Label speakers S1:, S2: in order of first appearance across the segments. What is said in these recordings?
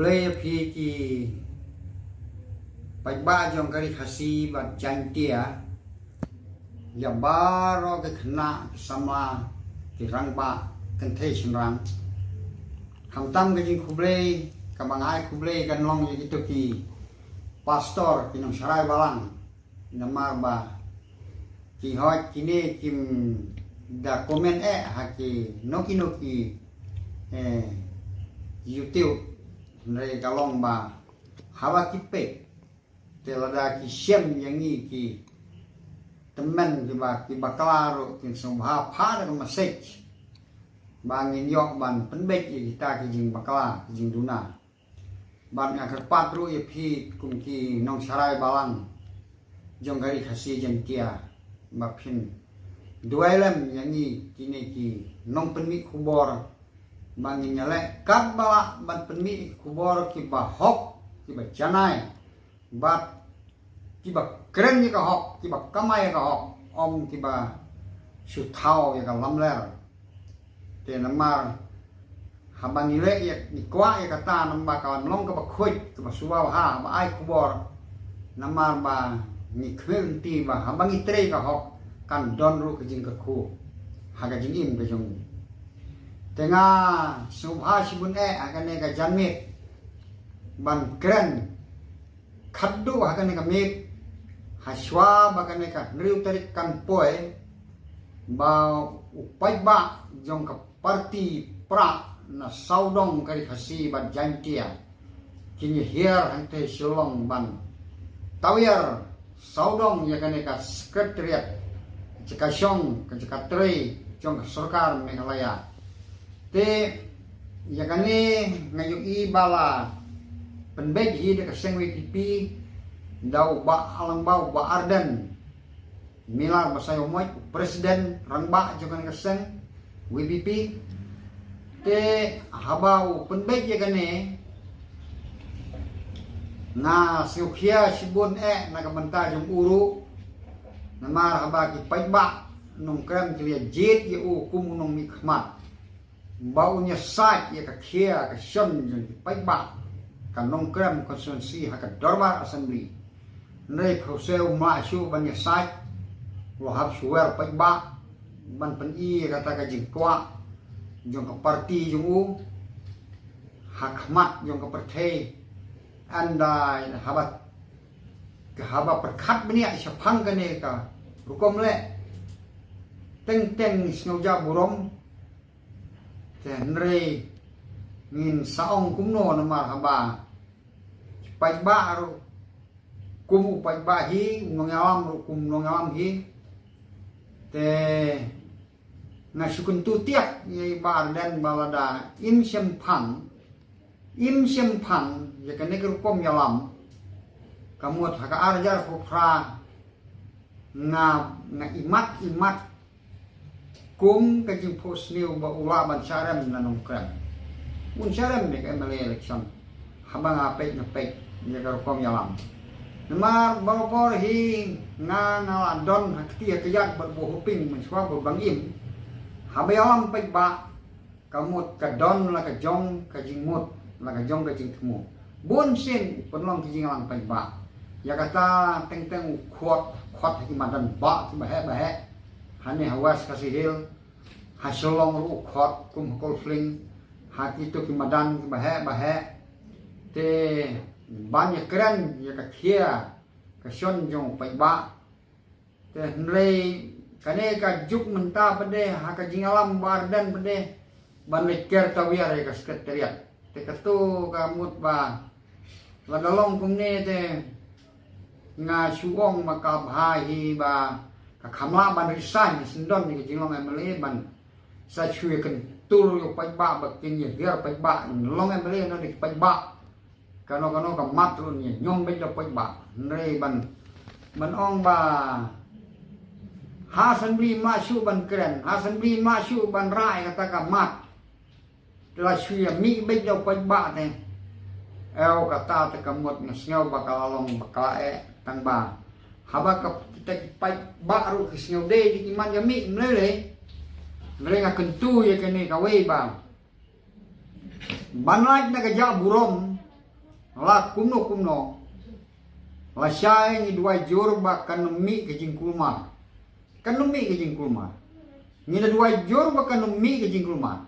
S1: kublai phi ki pai ba jong kari khasi ba chantia ya baro ke khna sama ki rang ba kan thei rang ham tam ke jing kublai ka bangai kublai kan long ye itu ki pastor ki nong sarai balang namar ba ki hot kini kim da komen haki noki YouTube nre kalong ba hawa kipe telada ki siem yang ni ki temen ki baklaro ki somha pha da message bangin yok ban penbet kita ki jing bakla ki jing duna ban akhir patru ye phi kum ki nong sarai balang jong gari khasi jen kia maphin duailem yang ni kini ki nong penmi kubor bangin nyale kat bala ban penmi kubor ki ba hok ki ba janai bat ki ba keren ni ka hok ki ba kamai ka hok om ki ba su thao ya ka lamler te namar habang ile ya ni kwa ya kata namba kawan long ka ba khoi ki ba suwa ha ba ai kubor namar ba ni khwen ti ba habang itre ka hok kan don ru ke jing ke khu haga jing im ke jong tengah subha sibun akan ne ka janmit ban kren khaddu akan ne ka mit haswa akan ne ka riu tarik kan poe ba upai ba jong ka parti pra na saudong kari khasi ban jantia kini hier hante silong ban tawir saudong ya kan ne ka sekretariat Cikasyong ke Cikatri jong sarkar Meghalaya te ya kani ngayui bala penbej hi de kaseng WTP dau ba alang bau ba arden milar basayo moy presiden rangba jong kaseng WTP te habau penbej ya kani na siukhia sibun na kabanta jong uru namar habaki paiba nong krem klia jet ye u kum nong mikmat baunya sai ye ka khia ka shon jeng paiba kan nong krem constituency ha ka dormar assembly nei khoseu ma shu ban ye sai lo hab shuwer paiba ban pen i kata ka jing kwa jong ka parti jong u hakmat jong ka partai andai habat haba perkhat benia syapang kane ka rukom le teng teng snauja burom tenre min saong kumno nama haba pai ba ru kum pai ba hi nongalam ru kum nongalam hi te ngasukun tutiak ye bar dan balada im syempang ya kane rukom yalam kamu haka arjar pupra na imat kum kajing pos niu ba ula ban syarem na nongkrem un syarem nek emale election habang apek ngepek ya karo kom yalam nemar bor hi na don hakti kejak berbuhuping menswa berbangim habe yalam pek ba kamut ka don la ka jong kajing mut la ka jong kajing temu bun sin penlong kajing yalam pek ba ya kata teng kuat himadan ba bahe hane hawas kasihil hasolong ru kuat kum kolfling hak itu himadan bahe te banyak keren ya kakia kasion jong pai ba te nrei kane ka juk menta pede hak jingalam bardan pede ban leker tawir ya sekretariat te katu kamut ba ladalong kumne te nga suong makabhahi ba kakamla ban risan sindon ni jinglong emle ban sa chui kan tur yo pai ba bakin ye ger pai ba long emle no dik pai ba kano ka mat run ye nyom be pai ba nei ban ong ba hasan bli ma shu ban kren hasan bli ma shu ban rai kata ka mat la chui mi be pai ba ne el kata te kamut ngasngau bakal long bakal tan ba haba ka kita pai baru kisnyo de di man yami mlele mlele kentu ya kene ka we ba banlaj na ka ja burom la kumno la syai ni dua jur ba kanumi ke jingkulma kanumi ke jingkulma ni dua jur ba kanumi ke jingkulma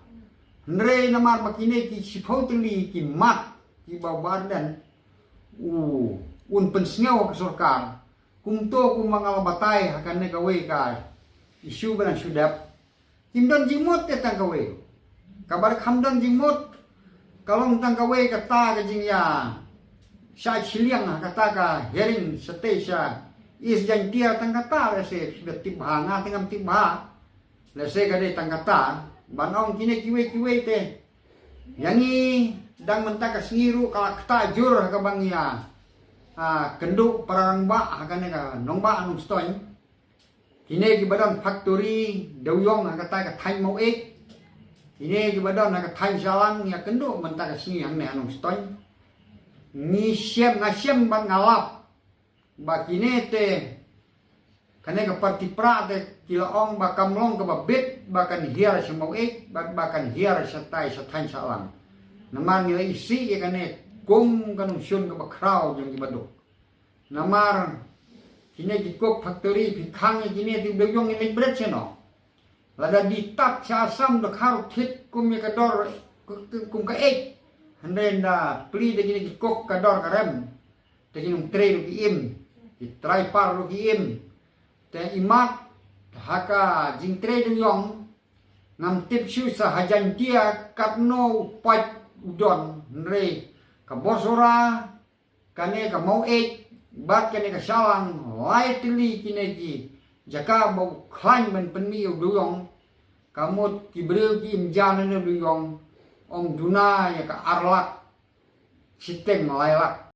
S1: nre namar makine ki sipotli ki mat ki babardan un pensngaw ke sorkar kumto kumangal batay hakan ne gawe ka isu ban sudap kimdon jimut te tang gawe kabar khamdon jimut kalong tang gawe kata ke jingya sya chiliang kata ka hearing station is jantia tang kata rese sudah tibha nga tengam tibha lese kade tang kata banong kine kiwe te yangi dang mentaka singiru kala kata jur ka bangya kenduk parang ba hakane ka nongba anung stoin kine ki badan factory dawyong kata ka thai mau ek kine ki badan ka thai salang ya kenduk mentaka singi ang ne anung stoin ni siam ban ngalap ba kine te kane ka parti pra te kila ong ba kamlong ka babit bakan hiar sa mau ek bakan hiar sa thai salang namar nila isi ya kane kung kanong syun ka bakraw yung ibado namar kine di kok factory pikang kine di bebyong ini bret seno lada di tap sa asam do kharu thit kum ya kador kum ka ek handen da pli de kine di kok kador karem te kine tre do ki im di trai par do ki im te imat haka jing tre do yong ngam tip shu sa hajan dia katno pat udon nre ka bosora kane ka mau ek bat kane ka salang lightly kine ki jaka mau klan men penmi duyong kamut ki breu ki imjan ne duyong ong duna ya ka arlak sistem lailak